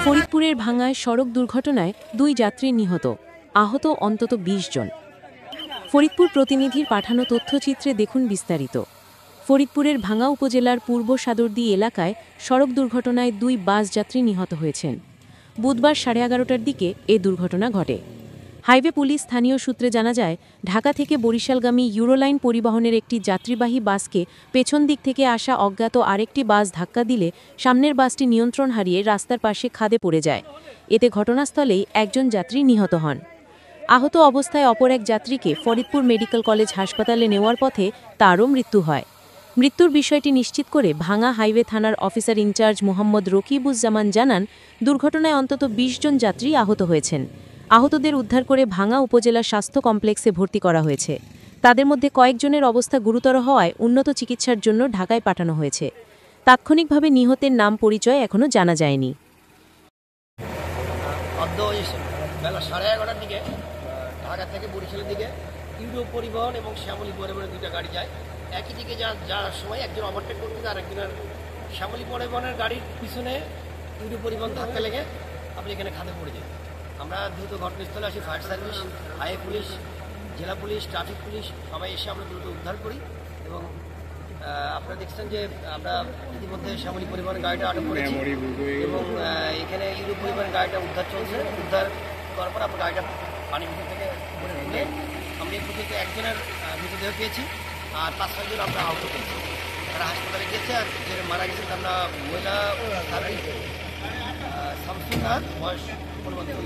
ফরিদপুরের ভাঙ্গায় সড়ক দুর্ঘটনায় 2 যাত্রী নিহত, আহত অন্তত 20 জন। ফরিদপুর প্রতিনিধির পাঠানো তথ্যচিত্রে দেখুন বিস্তারিত। ফরিদপুরের ভাঙ্গা উপজেলার পূর্ব সাদরদি এলাকায় সড়ক দুর্ঘটনায় 2 বাস যাত্রী নিহত হয়েছেন। বুধবার 11:30টার দিকে এ দুর্ঘটনা ঘটে। হাইওয়ে পুলিশ স্থানীয় সূত্রে জানা যায়, ঢাকা থেকে বরিশালগামী ইউরোলাইন পরিবহনের একটি যাত্রীবাহী বাসকে পেছন দিক থেকে আসা অজ্ঞাত আরেকটি বাস ধাক্কা দিলে সামনের বাসটি নিয়ন্ত্রণ হারিয়ে রাস্তার পাশে খাদে পড়ে যায়। এতে ঘটনাস্থলেই একজন যাত্রী নিহত হন। আহত অবস্থায় অপর এক যাত্রীকে ফরিদপুর মেডিকেল কলেজ হাসপাতালে নেওয়ার পথে তারও মৃত্যু হয়। মৃত্যুর বিষয়টি নিশ্চিত করে ভাঙ্গা হাইওয়ে থানার অফিসার ইনচার্জ মোহাম্মদ রকিবুজ্জামান জানান, দুর্ঘটনায় অন্তত 20 জন যাত্রী আহত হয়েছেন। আহতদের উদ্ধার করে ভাঙ্গা উপজেলা স্বাস্থ্য কমপ্লেক্সে ভর্তি করা হয়েছে। তাদের মধ্যে কয়েকজনের অবস্থা গুরুতর হওয়ায় উন্নত চিকিৎসার জন্য ঢাকায় পাঠানো হয়েছে। তাৎক্ষণিকভাবে নিহতের নাম পরিচয় এখনও জানা যায়নি। বেলা 11:30টার দিকে ঢাকা থেকে বরিশালের দিকে ইউরো পরিবহন এবং শ্যামলী পরিবহনের 2টা গাড়ি যায়। একই দিকে যাওয়ার সময় একজন ওভারটেক করতে আরেকজনের শ্যামলী পরিবহনের গাড়ির পিছনে ইউরো পরিবহন ধাক্কা লেগে আপনি এখানে খাদে পড়ে যায়। আমরা দ্রুত ঘটনাস্থলে আসি, ফায়ার সার্ভিস, হাইওয়ে পুলিশ, জেলা পুলিশ, ট্রাফিক পুলিশ সবাই এসে আমরা দ্রুত উদ্ধার করি। এবং আপনারা দেখছেন যে আমরা ইতিমধ্যে শ্যামলী পরিবহনের গাড়িটা আটক করেছি এবং এখানে ইউরো পরিবহনের গাড়িটা উদ্ধার চলছে। উদ্ধার করার পর আমরা গাড়িটা পানির ভিতর থেকে উপরে তুলে আমরা এই পর্যন্ত একজনের মৃতদেহ পেয়েছি আর 5-6 জন আমরা আহত পেয়েছি। তারা হাসপাতালে গিয়েছে। আর যে মারা গেছে আমরা মহিলা শামসুন্নাহার, বয়স 15 বছর।